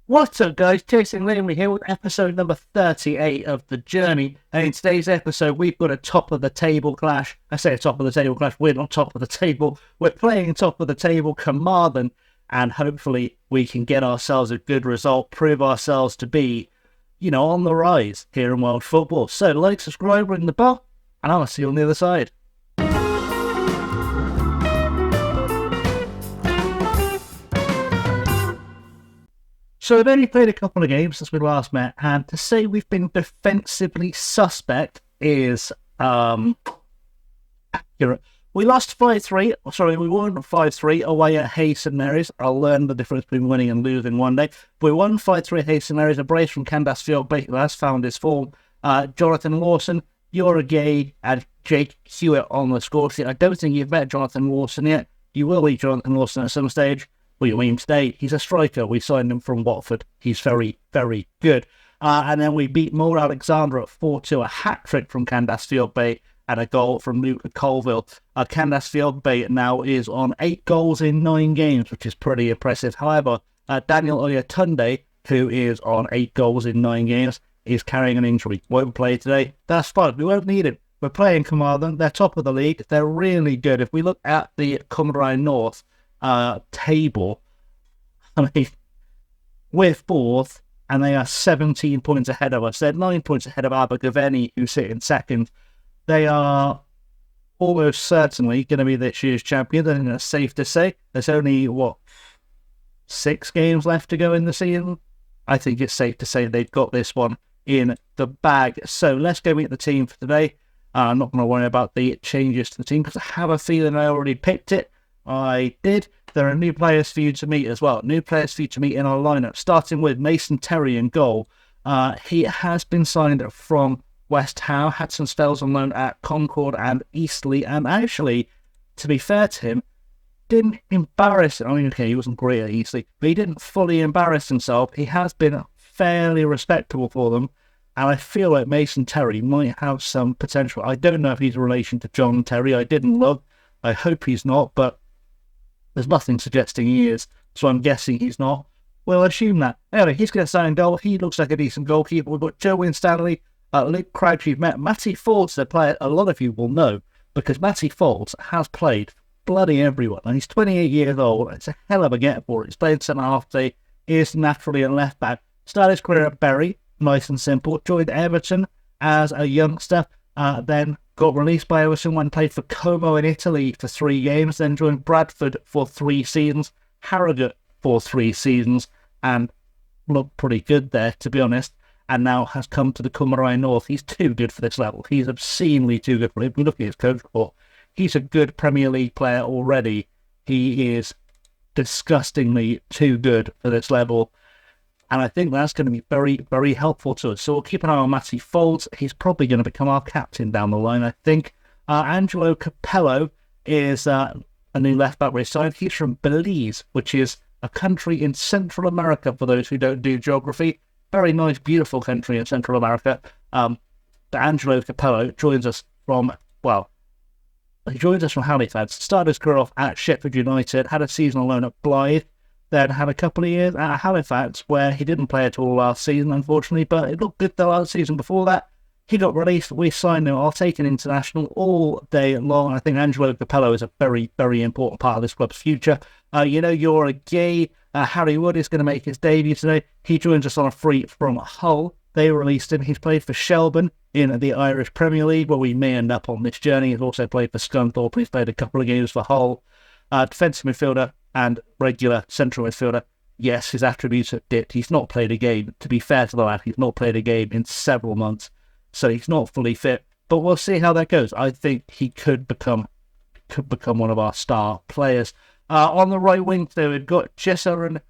What's up, guys? Jason Langley here with episode number 38 of The Journey. And in today's episode, we've got a top of the table clash. I say a top of the table clash, we're not top of the table. We're playing top of the table Carmarthen, and hopefully we can get ourselves a good result, prove ourselves to be, on the rise here in world football. So, like, subscribe, ring the bell, and I'll see you on the other side. So we've only played a couple of games since we last met, and to say we've been defensively suspect is accurate. We lost 5-3, we won 5-3 away at Hayes St Mary's. I'll learn the difference between winning and losing one day. We won 5-3 at Hayes St Mary's, a brace from Candace Field, who has found his form. Jonathan Lawson, Yora Gay, and Jake Hewitt on the score sheet. I don't think you've met Jonathan Lawson yet. You will meet Jonathan Lawson at some stage. Well, you mean him today. He's a striker. We signed him from Watford. He's very, very good. And then we beat Moore Alexander at 4-2, a hat-trick from Candace Fieldbay and a goal from Luca Colville. Candace Fieldbay now is on 8 goals in 9 games, which is pretty impressive. However, Daniel Oyatunde, who is on 8 goals in 9 games, is carrying an injury. Won't play today. That's fine. We won't need him. We're playing Carmarthen. They're top of the league. They're really good. If we look at the Carmarthen North table, I mean, we're 4th and they are 17 points ahead of us. They're 9 points ahead of Abergavenny, who sit in 2nd. They are almost certainly going to be this year's champion, and it's safe to say there's only 6 games left to go in the season. I think it's safe to say they've got this one in the bag. So let's go meet the team for today. I'm not going to worry about the changes to the team because I have a feeling I already picked it. I did. There are new players for you to meet as well. New players for you to meet in our lineup, starting with Mason Terry in goal. He has been signed from West Ham, had some spells on loan at Concord and Eastleigh, and actually, to be fair to him, didn't embarrass him. I mean, okay, he wasn't great at Eastleigh, but he didn't fully embarrass himself. He has been fairly respectable for them, and I feel like Mason Terry might have some potential. I don't know if he's a relation to John Terry. I didn't look. I hope he's not, but there's nothing suggesting he is, so I'm guessing he's not. We'll assume that. Anyway, he's going to sign goal. He looks like a decent goalkeeper. We've got Joe Winstanley, Luke Crouch, you've met. Matty Folds, a player a lot of you will know, because Matty Folds has played bloody everyone, and he's 28 years old. It's a hell of a get for it. He's played centre-half today, is naturally a left-back. Started his career at Bury, nice and simple. Joined Everton as a youngster, then got released by Everton when played for Como in Italy for 3 games, then joined Bradford for 3 seasons, Harrogate for 3 seasons, and looked pretty good there, to be honest, and now has come to the Carmarthen North. He's too good for this level. He's obscenely too good for it. If we look at his coach report, he's a good Premier League player already. He is disgustingly too good for this level. And I think that's going to be very, very helpful to us. So we'll keep an eye on Matty Folds. He's probably going to become our captain down the line, I think. Angelo Capello is a new left-back we signed. He's from Belize, which is a country in Central America, for those who don't do geography. Very nice, beautiful country in Central America. Angelo Capello joins us from Halifax. Started his career off at Sheffield United, had a season alone at Blythe, then had a couple of years at Halifax where he didn't play at all last season, unfortunately, but it looked good the last season before that. He got released. We signed him. I'll take an international all day long. I think Angelo Capello is a very, very important part of this club's future. You're a gay. Harry Wood is going to make his debut today. He joins us on a free from Hull. They released him. He's played for Shelburne in the Irish Premier League, where we may end up on this journey. He's also played for Scunthorpe. He's played a couple of games for Hull. Defensive midfielder and regular central midfielder. Yes, his attributes have dipped. He's not played a game. To be fair to the lad, he's not played a game in several months, so he's not fully fit. But we'll see how that goes. I think he could become one of our star players. On the right wing, there we've got Jesserim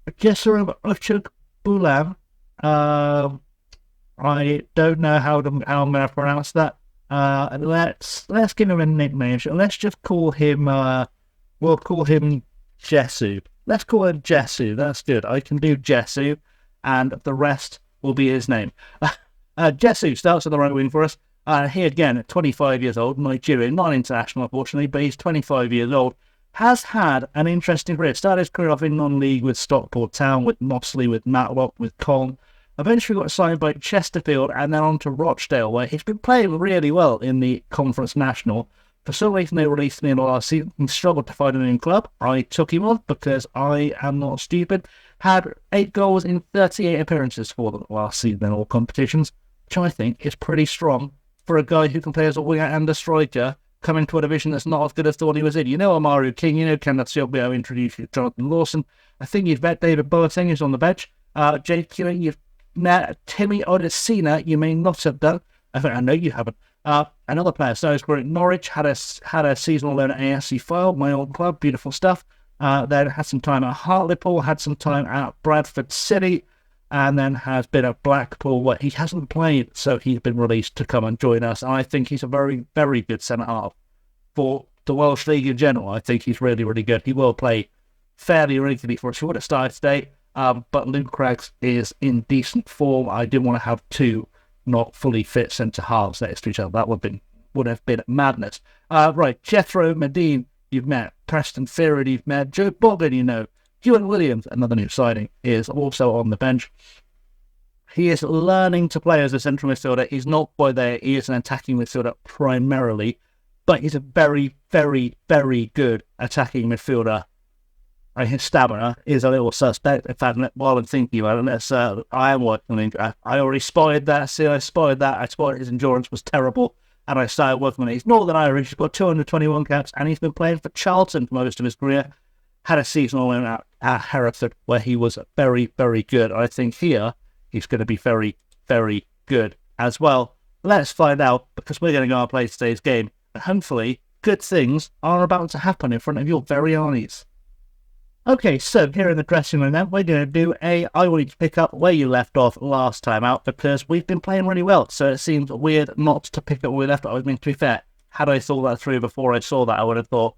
Uchukbulam. I don't know how I'm going to pronounce that. Let's give him a nickname. Let's just call him. We'll call him Jesu. Let's call him Jesu. That's good. I can do Jesu, and the rest will be his name. Jesu starts on the right wing for us. He again, at 25 years old, Nigerian, not international unfortunately, but he's 25 years old. has had an interesting career. Started his career off in non-league with Stockport Town, with Mossley, with Matlock, with Colne. Eventually got signed by Chesterfield and then on to Rochdale, where he's been playing really well in the Conference National. For some reason, they released him in last season and struggled to find a new club. I took him on because I am not stupid. Had 8 goals in 38 appearances for them last season in all competitions, which I think is pretty strong for a guy who can play as a winger and a striker, coming to a division that's not as good as the one he was in. You know Amaru King, you know Kenneth Silvio introduced you to Jonathan Lawson. I think you've met David Boateng, who's on the bench. Jake, you've met Timmy Odesina, you may not have done. I know you haven't. Another player, so he's at Norwich, had a seasonal loan at ASC File, my old club, beautiful stuff. Then had some time at Hartlepool, had some time at Bradford City, and then has been at Blackpool, where he hasn't played, so he's been released to come and join us. And I think he's a very, very good centre-half for the Welsh League in general. I think he's really, really good. He will play fairly regularly for us. He would have started today, but Luke Craggs is in decent form. I didn't want to have 2 not fully fit centre-halves next to each other. That would have been madness. Right, Jethro Medine, you've met. Preston Fearon, you've met. Joe Boglin, you know. Ewan Williams, another new signing, is also on the bench. He is learning to play as a central midfielder. He's not quite there. He is an attacking midfielder primarily, but he's a very, very, very good attacking midfielder. His stamina is a little suspect. In fact, while I'm thinking about it, I am working on it. I already spotted that. I spotted his endurance was terrible, and I started working on it. He's Northern Irish. He's got 221 caps, and he's been playing for Charlton for most of his career. Had a seasonal loan at Hereford, where he was very, very good. I think here he's going to be very, very good as well. Let's find out, because we're going to go and play today's game, and hopefully good things are about to happen in front of your very eyes. Okay, so here in the dressing room then, we're going to do I want you to pick up where you left off last time out, because we've been playing really well, so it seems weird not to pick up where we left off. I mean, to be fair, had I thought that through before I saw that, I would have thought,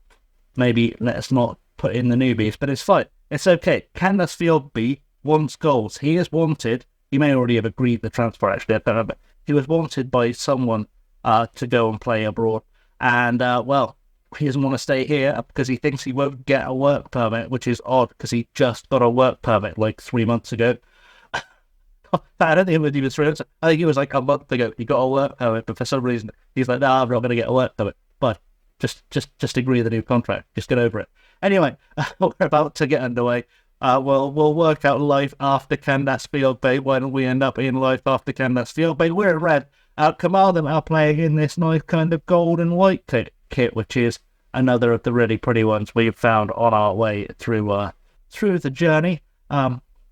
maybe let's not put in the newbies, but it's fine. It's okay. Candace Fieldby wants goals. He is wanted. He may already have agreed the transfer, actually, I don't know, but he was wanted by someone to go and play abroad, and, well, he doesn't want to stay here because he thinks he won't get a work permit, which is odd because he just got a work permit like 3 months ago. I don't think it was even 3 months. I think it was like a month ago. He got a work permit, but for some reason he's like, "No, I'm not going to get a work permit." But just agree to the new contract. Just get over it. Anyway, we're about to get underway. We'll work out life after Candace Fieldby. Why don't we end up in life after Candace Fieldby? We're in red. Carmarthen are playing in this nice kind of gold and white kit, which is another of the really pretty ones we've found on our way through the journey,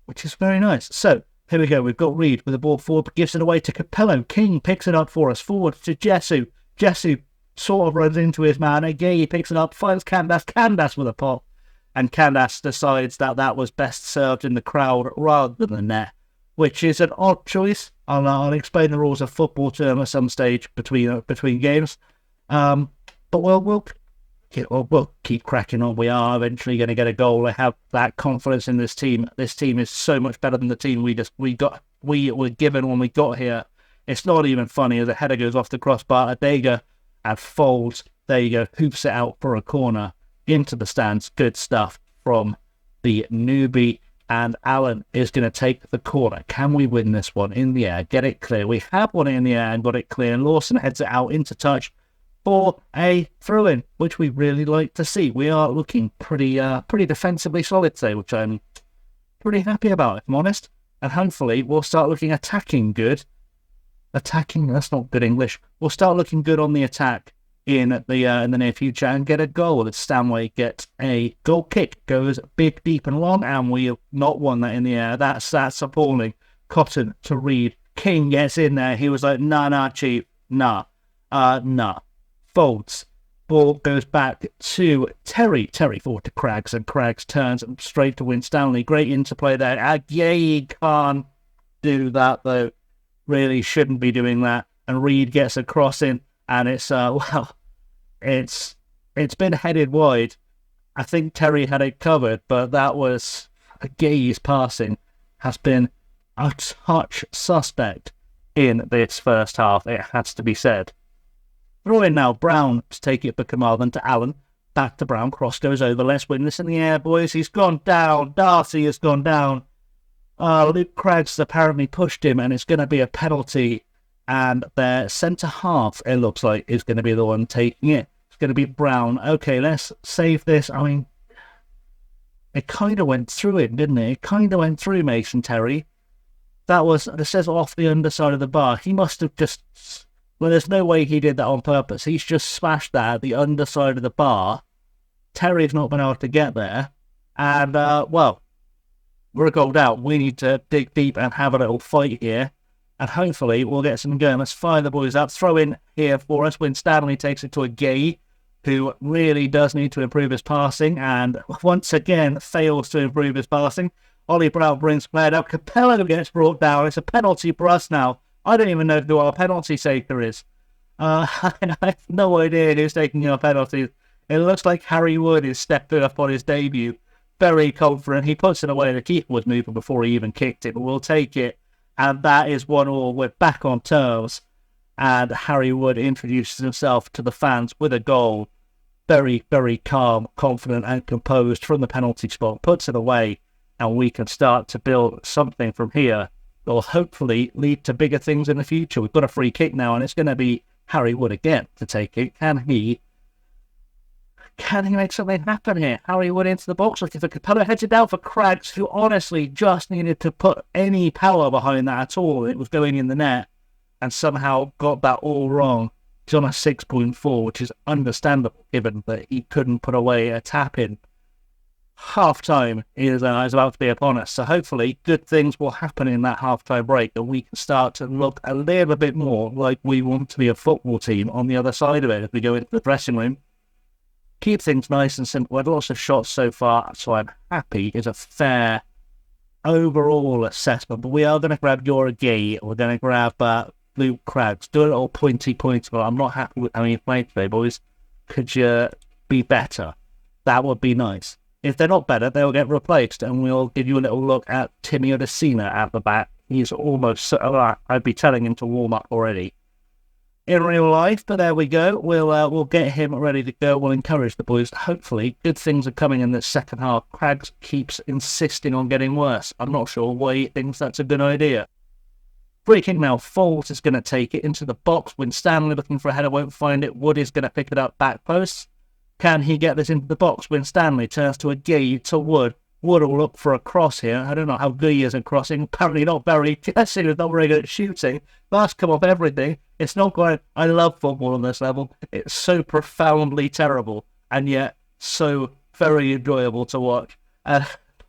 which is very nice. So here we go. We've got Reed with the ball forward, gives it away to Capello. King picks it up for us, forward to Jesu. Jesu sort of runs into his man. Again, he picks it up, finds Candace. Candace with a pop, and Candace decides that was best served in the crowd rather than the net, which is an odd choice. I'll explain the rules of football to him at some stage between games. But we'll keep cracking on. We are eventually going to get a goal. I have that confidence in this team. This team is so much better than the team we were given when we got here. It's not even funny as a header goes off the crossbar. Adega and folds. There you go. Hoops it out for a corner into the stands. Good stuff from the newbie. And Alan is going to take the corner. Can we win this one in the air? Get it clear. We have won it in the air and got it clear. Lawson heads it out into touch for a throw-in, which we really like to see. We are looking pretty defensively solid today, which I'm pretty happy about, if I'm honest. And hopefully we'll start looking attacking good. Attacking, that's not good English. We'll start looking good on the attack in the near future and get a goal. As Stanway gets a goal kick, goes big, deep and long, and we have not won that in the air. That's appalling. Cotton to Reed. King gets in there. He was like, nah, chief. Nah. Folds. Ball goes back to Terry. Terry forward to Craggs, and Craggs turns straight to Winstanley. Great interplay there. He can't do that, though. Really shouldn't be doing that. And Reed gets a cross in, and it's it's been headed wide. I think Terry had it covered, but that was a gaze passing. Has been a touch suspect in this first half, it has to be said. Throw in now, Brown to take it for Carmarthen to Allen. Back to Brown. Cross goes over. Let's win this in the air, boys. He's gone down. Darcy has gone down. Luke Craggs apparently pushed him, and it's going to be a penalty. And their centre half, it looks like, is going to be the one taking it. It's going to be Brown. Okay, let's save this. I mean, it kind of went through him, didn't it? It kind of went through Mason Terry. It says off the underside of the bar. He must have just... Well, there's no way he did that on purpose. He's just smashed that at the underside of the bar. Terry's not been able to get there. And, well, we're a goal down. We need to dig deep and have a little fight here. And hopefully we'll get some going. Let's fire the boys up. Throw in here for us when Stanley takes it to a Gay, who really does need to improve his passing. And once again, fails to improve his passing. Ollie Brown brings play up. Capello gets brought down. It's a penalty for us now. I don't even know who our penalty taker is. I have no idea who's taking our penalties. It looks like Harry Wood is stepping up on his debut. Very confident. He puts it away. The keeper was moving before he even kicked it, but we'll take it. And that is 1-1. We're back on terms. And Harry Wood introduces himself to the fans with a goal. Very, very calm, confident and composed from the penalty spot. Puts it away. And we can start to build something from here that will hopefully lead to bigger things in the future. We've got a free kick now, and it's going to be Harry Wood again to take it. Can he make something happen here? Harry Wood into the box, looking for Capello, heads it down for Craggs, who honestly just needed to put any power behind that at all. It was going in the net, and somehow got that all wrong. He's on a 6.4, which is understandable, given that he couldn't put away a tap-in. Half-time is about to be upon us, so hopefully good things will happen in that half-time break, and we can start to look a little bit more like we want to be a football team on the other side of it as we go into the dressing room. Keep things nice and simple. We've had lots of shots so far, so I'm happy. It's a fair overall assessment, but we are going to grab Yora Gay, we're going to grab Luke Craggs, do a little pointy, but I'm not happy with how you played today, boys. Could you be better? That would be nice. If they're not better, they'll get replaced, and we'll give you a little look at Timmy Odesina at the back. He's almost... I'd be telling him to warm up already in real life, but there we go. We'll get him ready to go. We'll encourage the boys. Hopefully, good things are coming in the second half. Craggs keeps insisting on getting worse. I'm not sure why he thinks that's a good idea. Free kick now. Foles is going to take it into the box. When Stanley looking for a header won't find it. Wood is going to pick it up back post. Can he get this into the box when Stanley turns to a Gay to Wood? Wood will look for a cross here. I don't know how good he is at crossing. Apparently not very. Jesse is not very good at shooting. That's come off everything. It's not quite... I love football on this level. It's so profoundly terrible, and yet so very enjoyable to watch.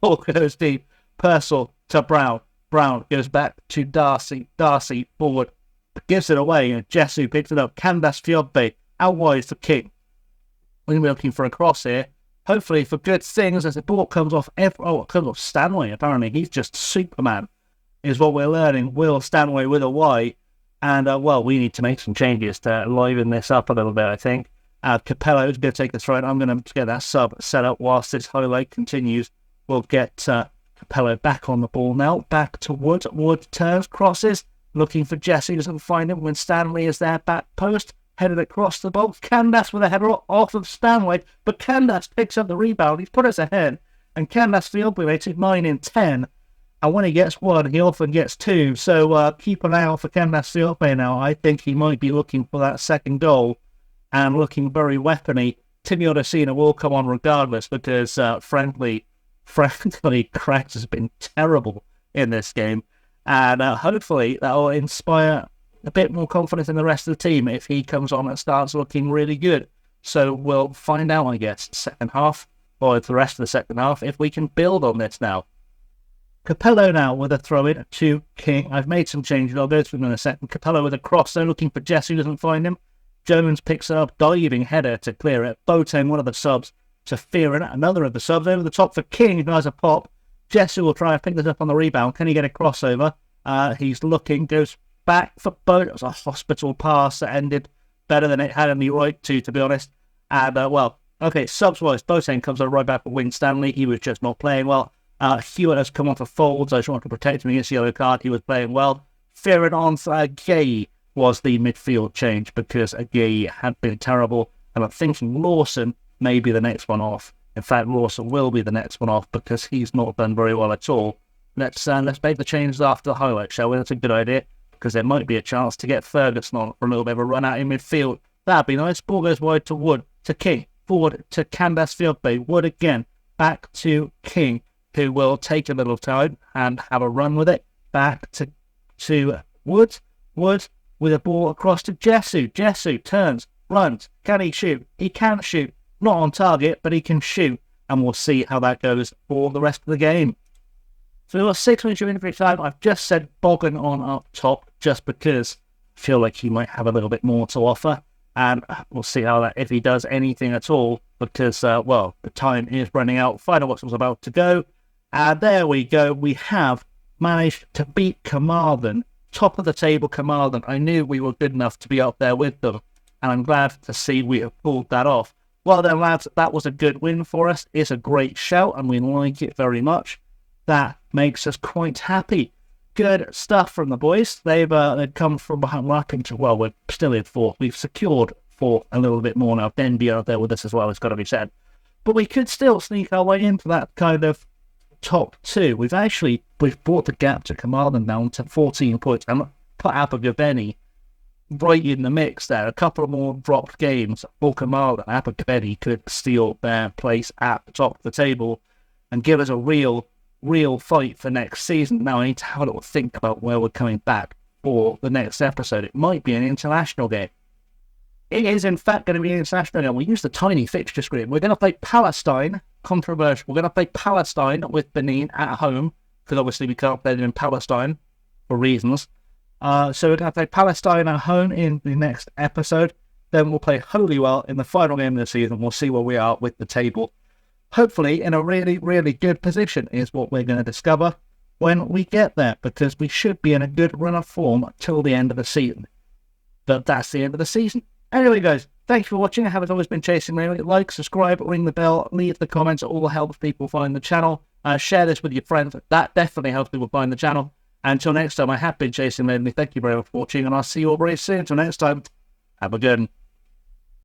Ball goes deep. Purcell to Brown. Brown goes back to Darcy. Darcy forward. Gives it away, and Jesu picks it up. Candace Fiobbe out wide for King. We're going to be looking for a cross here. Hopefully for good things as the ball comes off... it comes off Stanway, apparently. He's just Superman, is what we're learning. Will Stanway with a Y. And, well, we need to make some changes to liven this up a little bit, I think. Capello is going to take the throw. I'm going to get that sub set up whilst this highlight continues. We'll get Capello back on the ball now. Back to Wood. Wood turns, crosses. Looking for Jesse. Doesn't find him when Stanley is there. Back post. Headed across the box. Candace with a header off of Stanley. But Candace picks up the rebound. He's put us ahead. And Candace Fiobbe makes it 9 in 10. And when he gets one, he often gets two. So keep an eye out for Candace Fiobbe now. I think he might be looking for that second goal. And looking very weapony. Timmy Odesina will come on regardless. Because frankly, Craggs has been terrible in this game. And hopefully that will inspire a bit more confidence in the rest of the team if he comes on and starts looking really good. So we'll find out, I guess, second half, or the rest of the second half, if we can build on this now. Capello now with a throw-in to King. I've made some changes. I'll go through them in a second. Capello with a cross, though, looking for Jesse, doesn't find him. Jones picks it up, diving header to clear it. Boateng, one of the subs, to Fearon, another of the subs, over the top for King, who has a pop. Jesse will try and pick this up on the rebound. Can he get a crossover? He's looking, goes back for Boat. It was a hospital pass that ended better than it had any right to be honest. And, well, okay, subs-wise, Boateng comes on right back for Wing Stanley. He was just not playing well. Hewitt has come on for Folds. I just want to protect him against the yellow card. He was playing well. Fearon on for Gay was the midfield change because Gay had been terrible. And I'm thinking Lawson may be the next one off. In fact, Lawson will be the next one off because he's not done very well at all. Let's make the changes after the highlight, shall we? That's a good idea, because there might be a chance to get Ferguson on for a little bit of a run out in midfield. That'd be nice. Ball goes wide to Wood, to King, forward to Candace Fieldbay. Wood again, back to King, who will take a little time and have a run with it. Back to Wood. Wood with a ball across to Jesu. Jesu turns, runs. Can he shoot? He can shoot. Not on target, but he can shoot. And we'll see how that goes for the rest of the game. So we've got 6 minutes of injury time. I've just said Bogan on up top just because I feel like he might have a little bit more to offer. And we'll see how that, if he does anything at all, because, the time is running out. Final whistle's about to go. And there we go. We have managed to beat Carmarthen. Top of the table, Carmarthen. I knew we were good enough to be up there with them. And I'm glad to see we have pulled that off. Well then, lads, that was a good win for us. It's a great shout, and we like it very much. That makes us quite happy. Good stuff from the boys. They've come from behind. We're still in fourth. We've secured fourth a little bit more now. Denby are there with us as well, it's got to be said. But we could still sneak our way into that kind of top 2. We've brought the gap to Carmarthen down to 14 points and put Abergavenny right in the mix there. A couple of more dropped games for Carmarthen. Abergavenny could steal their place at the top of the table and give us a real fight for next season. Now I need to have a little think about where we're coming back for the next episode. It might be an international game. It is in fact going to be an international game. We use the tiny fixture screen. We're going to play Palestine. Controversial. We're going to play Palestine with Benin at home, because obviously we can't play them in Palestine for reasons. So we're going to play Palestine at home in the next episode. Then we'll play Holywell in the final game of the season. We'll see where we are with the table. Hopefully in a really, really good position is what we're going to discover when we get there, because we should be in a good run of form till the end of the season. But that's the end of the season. Anyway, guys, thanks for watching. I have always been Chasing Railway. Like, subscribe, ring the bell, leave the comments. It all helps people find the channel. Share this with your friends. That definitely helps people find the channel. Until next time, I have been Chasing Railway. Thank you very much for watching, and I'll see you all very soon. Until next time, have a good one.